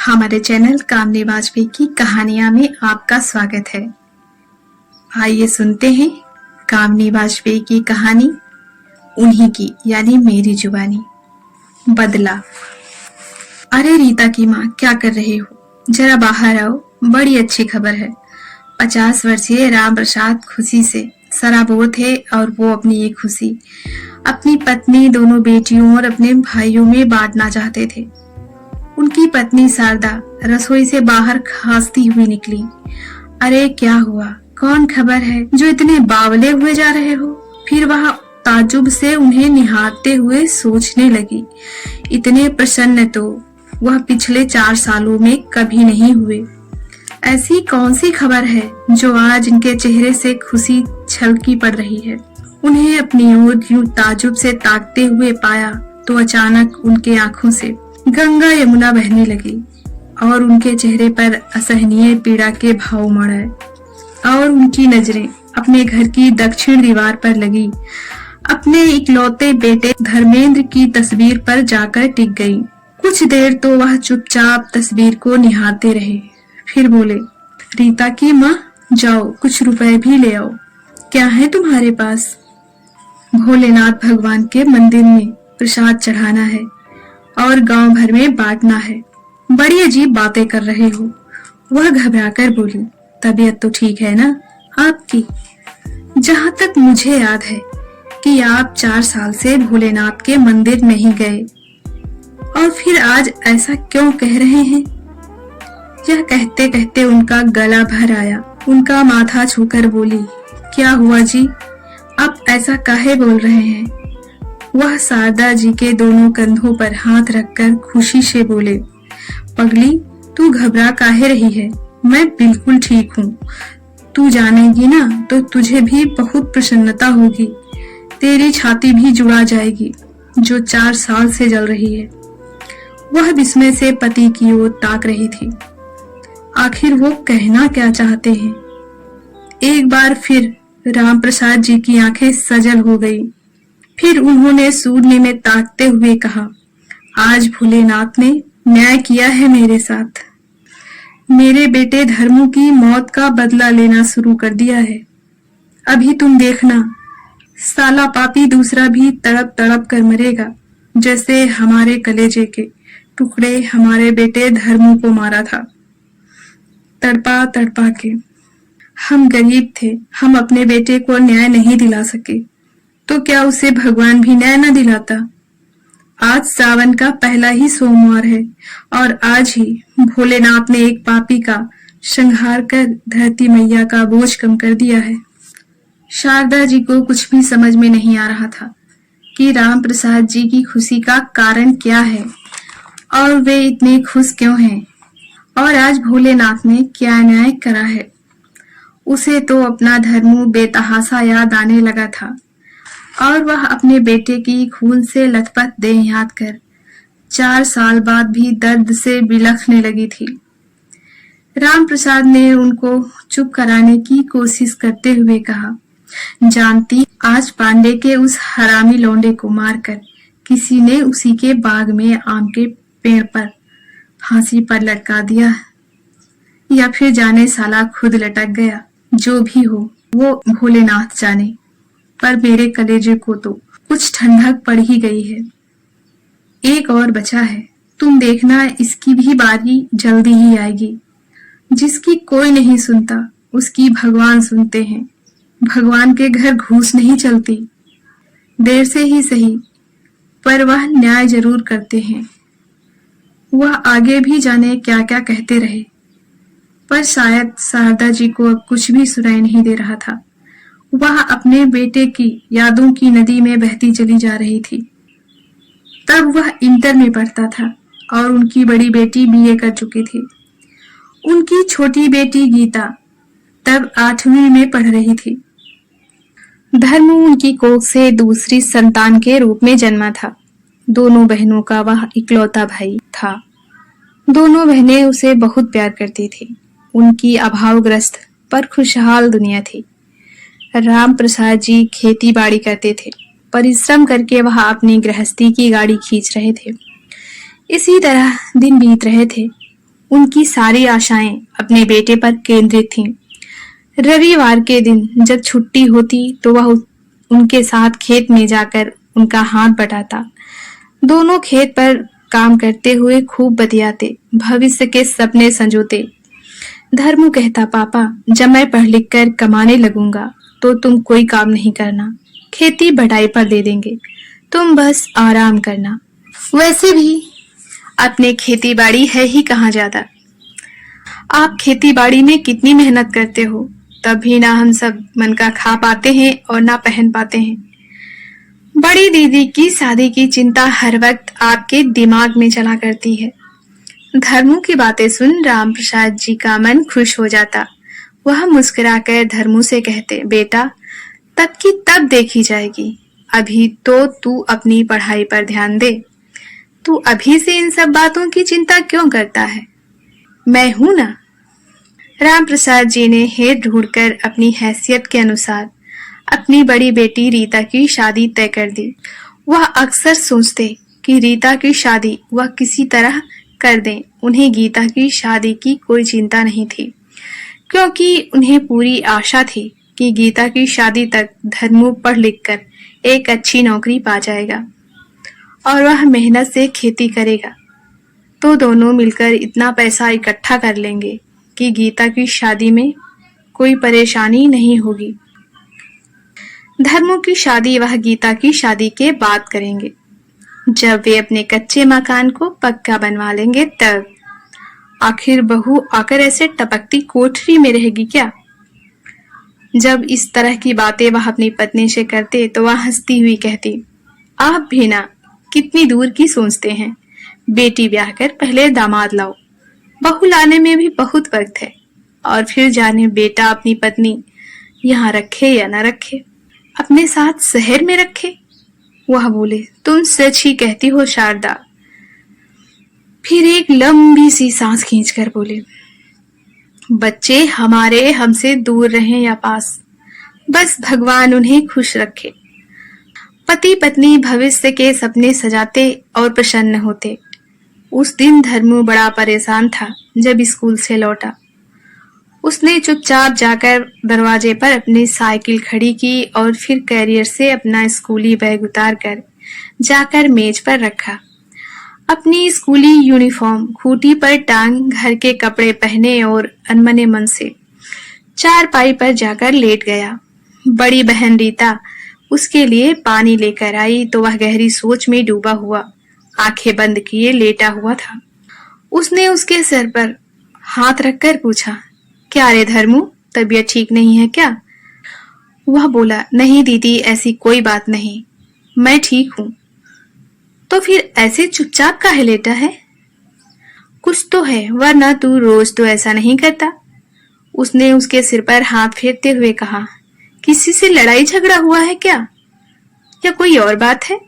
हमारे चैनल कामनी वाजपेयी की कहानियां में आपका स्वागत है। आइए सुनते हैं कामनी वाजपेयी की कहानी, उन्हीं की यानी मेरी जुबानी। बदला। अरे रीता की माँ, क्या कर रहे हो? जरा बाहर आओ, बड़ी अच्छी खबर है। 50 वर्षीय राम प्रसाद खुशी से सराबोर थे और वो अपनी ये खुशी अपनी पत्नी, दोनों बेटियों और अपने भाइयों में बांटना चाहते थे। उनकी पत्नी शारदा रसोई से बाहर खांसती हुई निकली। अरे क्या हुआ? कौन खबर है जो इतने बावले हुए जा रहे हो? फिर वह ताज्जुब से उन्हें निहारते हुए सोचने लगी, इतने प्रसन्न तो वह पिछले 4 सालों में कभी नहीं हुए। ऐसी कौन सी खबर है जो आज इनके चेहरे से खुशी छलकी पड़ रही है? उन्हें अपनी ओर यूं ताज्जुब से ताकते हुए पाया तो अचानक उनके आंखों से गंगा यमुना बहने लगी और उनके चेहरे पर असहनीय पीड़ा के भाव उमड़ आए और उनकी नजरें अपने घर की दक्षिण दीवार पर लगी अपने इकलौते बेटे धर्मेंद्र की तस्वीर पर जाकर टिक गई। कुछ देर तो वह चुपचाप तस्वीर को निहारते रहे, फिर बोले, रीता की माँ, जाओ कुछ रुपए भी ले आओ। क्या है तुम्हारे पास? भोलेनाथ भगवान के मंदिर में प्रसाद चढ़ाना है और गांव भर में बांटना है। बड़ी अजीब बातें कर रहे हो, वह घबराकर बोली। तबीयत तो ठीक है ना आपकी? जहाँ तक मुझे याद है कि आप 4 साल से भोलेनाथ के मंदिर नहीं गए, और फिर आज ऐसा क्यों कह रहे हैं? यह कहते कहते उनका गला भर आया। उनका माथा छूकर बोली, क्या हुआ जी, आप ऐसा काहे बोल रहे हैं? वह शारदा जी के दोनों कंधों पर हाथ रखकर खुशी से बोले, पगली, तू घबरा काहे रही है? मैं बिल्कुल ठीक हूँ। तू जानेगी ना तो तुझे भी बहुत प्रसन्नता होगी। तेरी छाती भी जुड़ा जाएगी जो 4 साल से जल रही है। वह विस्मय से पति की ओर ताक रही थी। आखिर वो कहना क्या चाहते हैं? एक बार फिर राम प्रसाद जी की आंखें सजल हो गई। फिर उन्होंने सूरने में ताकते हुए कहा, आज भोलेनाथ ने न्याय किया है मेरे साथ। मेरे बेटे धर्मू की मौत का बदला लेना शुरू कर दिया है। अभी तुम देखना, साला पापी दूसरा भी तड़प तड़प कर मरेगा, जैसे हमारे कलेजे के टुकड़े हमारे बेटे धर्मू को मारा था, तड़पा तड़पा के। हम गरीब थे, हम अपने बेटे को न्याय नहीं दिला सके, तो क्या उसे भगवान भी न्याय न दिलाता? आज सावन का पहला ही सोमवार है और आज ही भोलेनाथ ने एक पापी का संहार कर धरती मैया का बोझ कम कर दिया है। शारदा जी को कुछ भी समझ में नहीं आ रहा था कि राम प्रसाद जी की खुशी का कारण क्या है और वे इतने खुश क्यों हैं, और आज भोलेनाथ ने क्या न्याय करा है। उसे तो अपना धर्मू बेतहासा याद आने लगा था और वह अपने बेटे की खून से लथपथ देह याद कर 4 साल बाद भी दर्द से बिलखने लगी थी। राम प्रसाद ने उनको चुप कराने की कोशिश करते हुए कहा, जानती, आज पांडे के उस हरामी लौंडे को मारकर किसी ने उसी के बाग में आम के पेड़ पर फांसी पर लटका दिया, या फिर जाने साला खुद लटक गया। जो भी हो वो भोलेनाथ जाने, पर मेरे कलेजे को तो कुछ ठंडक पड़ ही गई है। एक और बचा है, तुम देखना, इसकी भी बारी जल्दी ही आएगी। जिसकी कोई नहीं सुनता उसकी भगवान सुनते हैं। भगवान के घर घूस नहीं चलती, देर से ही सही, पर वह न्याय जरूर करते हैं। वह आगे भी जाने क्या क्या कहते रहे, पर शायद शारदा जी को अब कुछ भी सुनाई नहीं दे रहा था। वह अपने बेटे की यादों की नदी में बहती चली जा रही थी। तब वह इंटर में पढ़ता था और उनकी बड़ी बेटी बीए कर चुकी थी। उनकी छोटी बेटी गीता तब 8वीं में पढ़ रही थी। धर्मू उनकी कोख से दूसरी संतान के रूप में जन्मा था। दोनों बहनों का वह इकलौता भाई था। दोनों बहनें उसे बहुत प्यार करती थी। उनकी अभावग्रस्त पर खुशहाल दुनिया थी। राम प्रसाद जी खेती बाड़ी करते थे। परिश्रम करके वह अपनी गृहस्थी की गाड़ी खींच रहे थे। इसी तरह दिन बीत रहे थे। उनकी सारी आशाएं अपने बेटे पर केंद्रित थीं। रविवार के दिन जब छुट्टी होती तो वह उनके साथ खेत में जाकर उनका हाथ बटाता। दोनों खेत पर काम करते हुए खूब बतियाते, भविष्य के सपने संजोते। धर्मू कहता, पापा जब मैं पढ़ लिख कर कमाने लगूंगा तो तुम कोई काम नहीं करना, खेती बढ़ाई पर दे देंगे, तुम बस आराम करना। वैसे भी अपने खेती बाड़ी है ही कहाँ ज्यादा। आप खेती बाड़ी में कितनी मेहनत करते हो, तब भी ना हम सब मन का खा पाते हैं और ना पहन पाते हैं। बड़ी दीदी की शादी की चिंता हर वक्त आपके दिमाग में चला करती है। धर्मू की बातें सुन राम प्रसाद जी का मन खुश हो जाता। वह मुस्कुराकर धर्मू से कहते, बेटा तब की तब देखी जाएगी, अभी तो तू अपनी पढ़ाई पर ध्यान दे। तू अभी से इन सब बातों की चिंता क्यों करता है, मैं हूं ना। राम प्रसाद जी ने हेत ढूंढकर अपनी हैसियत के अनुसार अपनी बड़ी बेटी रीता की शादी तय कर दी। वह अक्सर सोचते कि रीता की शादी वह किसी तरह कर दें। उन्हें गीता की शादी की कोई चिंता नहीं थी, क्योंकि उन्हें पूरी आशा थी कि गीता की शादी तक धर्मू पढ़ लिख कर एक अच्छी नौकरी पा जाएगा और वह मेहनत से खेती करेगा तो दोनों मिलकर इतना पैसा इकट्ठा कर लेंगे कि गीता की शादी में कोई परेशानी नहीं होगी। धर्मू की शादी वह गीता की शादी के बाद करेंगे, जब वे अपने कच्चे मकान को पक्का बनवा लेंगे तब। आखिर बहू आकर ऐसे टपकती कोठरी में रहेगी क्या। जब इस तरह की बातें वह अपनी पत्नी से करते तो वह हंसती हुई कहती, आप भी ना कितनी दूर की सोचते हैं, बेटी ब्याह कर पहले दामाद लाओ, बहू लाने में भी बहुत वक्त है, और फिर जाने बेटा अपनी पत्नी यहाँ रखे या न रखे, अपने साथ शहर में रखे। वह बोले, तुम सच ही कहती हो शारदा। फिर एक लंबी सी सांस खींचकर बोले, बच्चे हमारे हमसे दूर रहें या पास, बस भगवान उन्हें खुश रखे। पति पत्नी भविष्य के सपने सजाते और प्रसन्न होते। उस दिन धर्मू बड़ा परेशान था। जब स्कूल से लौटा उसने चुपचाप जाकर दरवाजे पर अपनी साइकिल खड़ी की और फिर कैरियर से अपना स्कूली बैग उतार कर जाकर मेज पर रखा। अपनी स्कूली यूनिफॉर्म खूंटी पर टांग घर के कपड़े पहने और अनमने मन से चारपाई पर जाकर लेट गया। बड़ी बहन रीता उसके लिए पानी लेकर आई तो वह गहरी सोच में डूबा हुआ आंखें बंद किए लेटा हुआ था। उसने उसके सिर पर हाथ रखकर पूछा, क्या रे धर्मू, तबीयत ठीक नहीं है क्या। वह बोला, नहीं दीदी ऐसी कोई बात नहीं, मैं ठीक हूं। तो फिर ऐसे चुपचाप काहे लेटा है, कुछ तो है, वरना तू रोज तो ऐसा नहीं करता। उसने उसके सिर पर हाथ फेरते हुए कहा, किसी से लड़ाई झगड़ा हुआ है क्या, या कोई और बात है।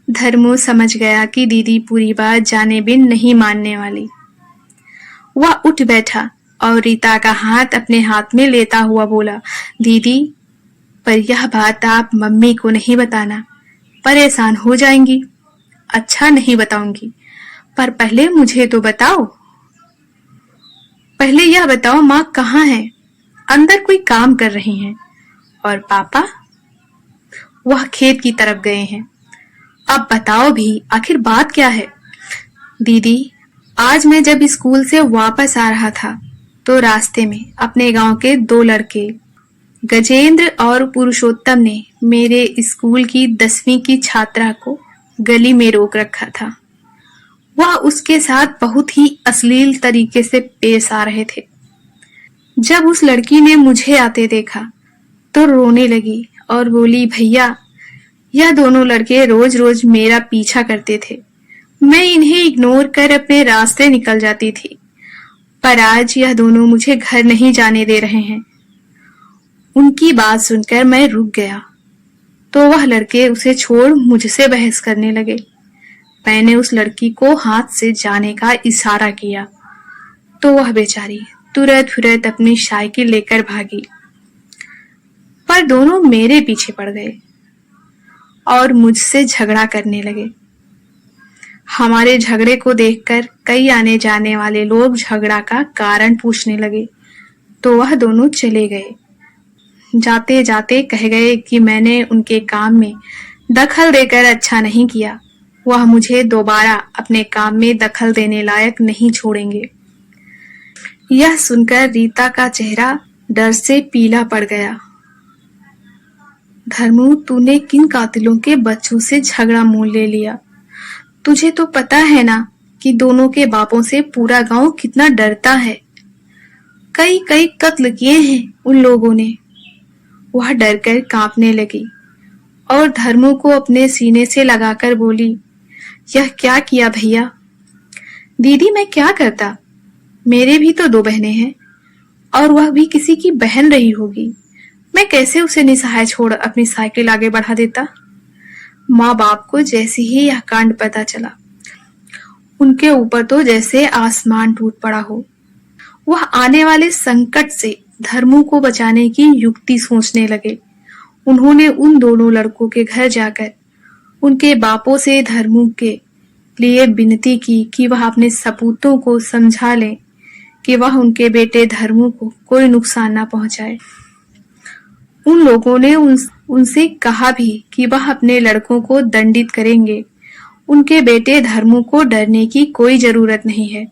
धर्मू समझ गया कि दीदी पूरी बात जाने बिन नहीं मानने वाली। वह उठ बैठा और रीता का हाथ अपने हाथ में लेता हुआ बोला, दीदी पर यह बात आप मम्मी को नहीं बताना, परेशान हो जाएंगी। अच्छा नहीं बताऊंगी, पर पहले मुझे तो बताओ, पहले यह बताओ माँ कहाँ है। अंदर कोई काम कर रही हैं, और पापा वह खेत की तरफ गए हैं। अब बताओ भी आखिर बात क्या है। दीदी आज मैं जब स्कूल से वापस आ रहा था तो रास्ते में अपने गांव के दो लड़के गजेंद्र और पुरुषोत्तम ने मेरे स्कूल की 10वीं की छात्रा को गली में रोक रखा था। वह उसके साथ बहुत ही अश्लील तरीके से पेश आ रहे थे। जब उस लड़की ने मुझे आते देखा तो रोने लगी और बोली, भैया यह दोनों लड़के रोज रोज मेरा पीछा करते थे, मैं इन्हें इग्नोर कर अपने रास्ते निकल जाती थी, पर आज यह दोनों मुझे घर नहीं जाने दे रहे हैं। उनकी बात सुनकर मैं रुक गया तो वह लड़के उसे छोड़ मुझसे बहस करने लगे। मैंने उस लड़की को हाथ से जाने का इशारा किया तो वह बेचारी तुरंत फुरत अपनी साइकिल लेकर भागी, पर दोनों मेरे पीछे पड़ गए और मुझसे झगड़ा करने लगे। हमारे झगड़े को देखकर कई आने जाने वाले लोग झगड़ा का कारण पूछने लगे, तो वह दोनों चले गए। जाते जाते कह गए कि मैंने उनके काम में दखल देकर अच्छा नहीं किया, वह मुझे दोबारा अपने काम में दखल देने लायक नहीं छोड़ेंगे। यह सुनकर रीता का चेहरा डर से पीला पड़ गया। धर्मू, तूने किन कातिलों के बच्चों से झगड़ा मोल ले लिया? तुझे तो पता है ना कि दोनों के बापों से पूरा गांव कितना डरता है। कई कई कत्ल किए हैं उन लोगों ने। वह डरकर कांपने लगी और धर्मू को अपने सीने से लगाकर बोली, यह क्या किया भैया? दीदी, मैं क्या करता? मेरे भी तो 2 बहनें हैं और वह भी किसी की बहन रही होगी। मैं कैसे उसे निसहाय छोड़ अपनी साइकिल आगे बढ़ा देता? माँ बाप को जैसे ही यह कांड पता चला, उनके ऊपर तो जैसे आसमान टूट पड़ा हो। वह आने वाले संकट से धर्मू को बचाने की युक्ति सोचने लगे। उन्होंने उन दोनों लड़कों के घर जाकर उनके बापों से धर्मू के लिए विनती की कि वह अपने सपूतों को समझा लें कि वह उनके बेटे धर्मू को कोई नुकसान ना पहुंचाए। उन लोगों ने उनसे कहा भी कि वह अपने लड़कों को दंडित करेंगे। उनके बेटे धर्मू को डरने की कोई जरूरत नहीं है।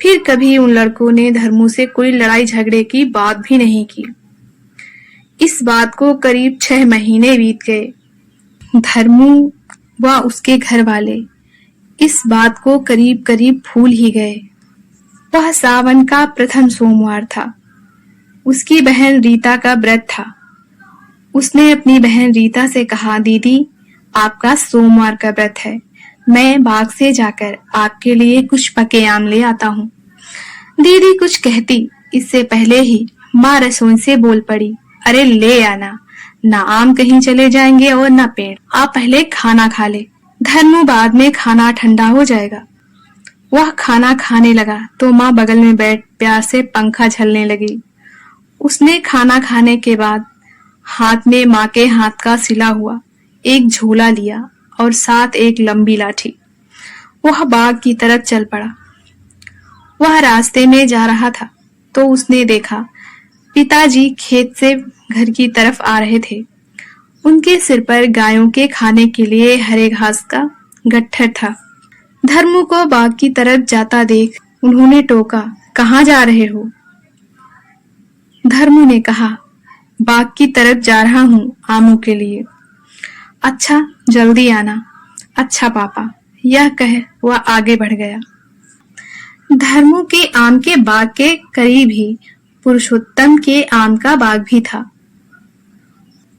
फिर कभी उन लड़कों ने धर्मू से कोई लड़ाई झगड़े की बात भी नहीं की। इस बात को करीब 6 महीने बीत गए। धर्मू व उसके घर वाले इस बात को करीब करीब भूल ही गए। वह सावन का प्रथम सोमवार था। उसकी बहन रीता का व्रत था। उसने अपनी बहन रीता से कहा, दीदी, आपका सोमवार का व्रत है, मैं बाग से जाकर आपके लिए कुछ पके आम ले आता हूँ। दीदी कुछ कहती इससे पहले ही माँ रसोई से बोल पड़ी, अरे ले आना, ना आम कहीं चले जाएंगे और ना पेड़। आप पहले खाना खा ले, धर्मू बाद में खाना ठंडा हो जाएगा। वह खाना खाने लगा तो माँ बगल में बैठ प्यार से पंखा झलने लगी। उसने खाना खाने के बाद हाथ में माँ के हाथ का सिला हुआ एक झोला लिया और साथ एक लंबी लाठी। वह बाग की तरफ चल पड़ा। वह रास्ते में जा रहा था तो उसने देखा पिताजी खेत से घर की तरफ आ रहे थे। उनके सिर पर गायों के खाने के लिए हरे घास का गट्ठर था। धर्मू को बाग की तरफ जाता देख उन्होंने टोका, कहाँ जा रहे हो? धर्मू ने कहा, बाग की तरफ जा रहा हूँ आमों के लिए। अच्छा, जल्दी आना। अच्छा पापा, यह कह वह आगे बढ़ गया। धर्मू के आम के बाग के करीब ही पुरुषोत्तम के आम का बाग भी था।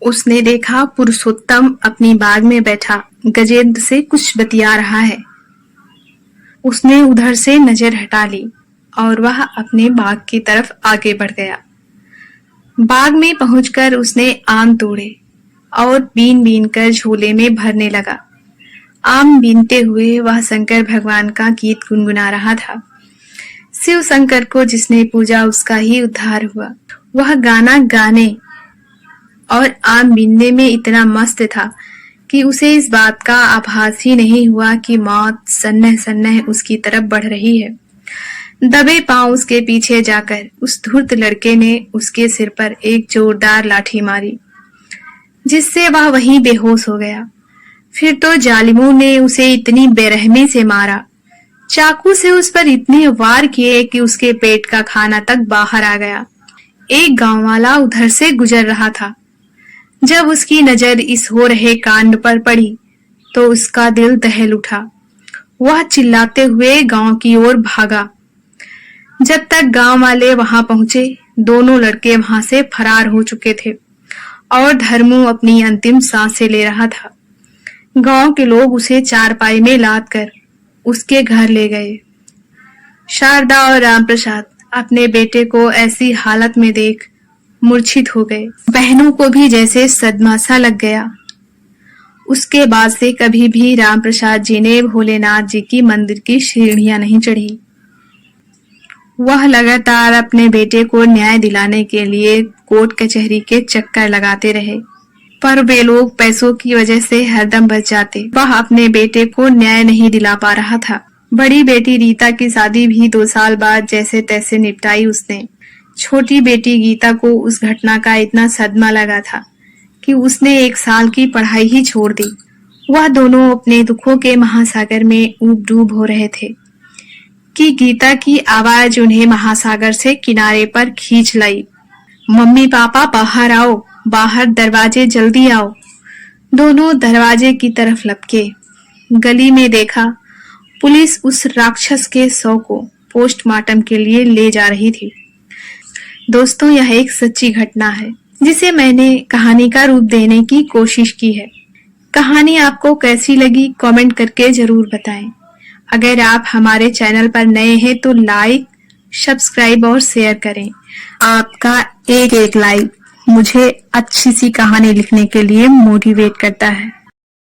उसने देखा पुरुषोत्तम अपनी बाग में बैठा गजेंद्र से कुछ बतिया रहा है। उसने उधर से नजर हटा ली और वह अपने बाग की तरफ आगे बढ़ गया। बाग में पहुंचकर उसने आम तोड़े और बीन बीन कर झोले में भरने लगा। आम बीनते हुए वह शंकर भगवान का गीत गुनगुना रहा था। शिव शंकर को जिसने पूजा उसका ही उद्धार हुआ। वह गाना गाने और आम बीनने में इतना मस्त था कि उसे इस बात का आभास ही नहीं हुआ कि मौत सन्नह सन्नह उसकी तरफ बढ़ रही है। दबे पांव उसके पीछे जाकर उस धूर्त लड़के ने उसके सिर पर एक जोरदार लाठी मारी, जिससे वह वहीं बेहोश हो गया। फिर तो जालिमों ने उसे इतनी बेरहमी से मारा, चाकू से उस पर इतने वार किए कि उसके पेट का खाना तक बाहर आ गया। एक गांव वाला उधर से गुजर रहा था। जब उसकी नजर इस हो रहे कांड पर पड़ी तो उसका दिल दहल उठा। वह चिल्लाते हुए गांव की ओर भागा। जब तक गांव वाले वहां पहुंचे, दोनों लड़के वहां से फरार हो चुके थे और धर्मू अपनी अंतिम सांसें ले रहा था। गांव के लोग उसे चारपाई में लाद कर उसके घर ले गए। शारदा और रामप्रसाद अपने बेटे को ऐसी हालत में देख मूर्छित हो गए। बहनों को भी जैसे सदमा सा लग गया। उसके बाद से कभी भी रामप्रसाद जी ने भोलेनाथ जी की मंदिर की सीढ़ियां नहीं चढ़ी। वह लगातार अपने बेटे को न्याय दिलाने के लिए कोर्ट कचहरी के चक्कर लगाते रहे। पर वे लोग पैसों की वजह से हरदम बच जाते। वह अपने बेटे को न्याय नहीं दिला पा रहा था। बड़ी बेटी रीता की शादी भी 2 साल बाद जैसे तैसे निपटाई उसने। छोटी बेटी गीता को उस घटना का इतना सदमा लगा था कि उसने 1 साल की पढ़ाई ही छोड़ दी। वह दोनों अपने दुखों के महासागर में ऊब-डूब हो रहे थे कि गीता की आवाज उन्हें महासागर से किनारे पर खींच लाई। मम्मी पापा बाहर आओ, बाहर दरवाजे जल्दी आओ। दोनों दरवाजे की तरफ लपके। गली में देखा, पुलिस उस राक्षस के शव को पोस्टमार्टम के लिए ले जा रही थी। दोस्तों, यह एक सच्ची घटना है जिसे मैंने कहानी का रूप देने की कोशिश की है। कहानी आपको कैसी लगी कमेंट करके जरूर बताएं। अगर आप हमारे चैनल पर नए हैं तो लाइक, सब्सक्राइब और शेयर करें। आपका एक एक लाइक मुझे अच्छी सी कहानी लिखने के लिए मोटिवेट करता है।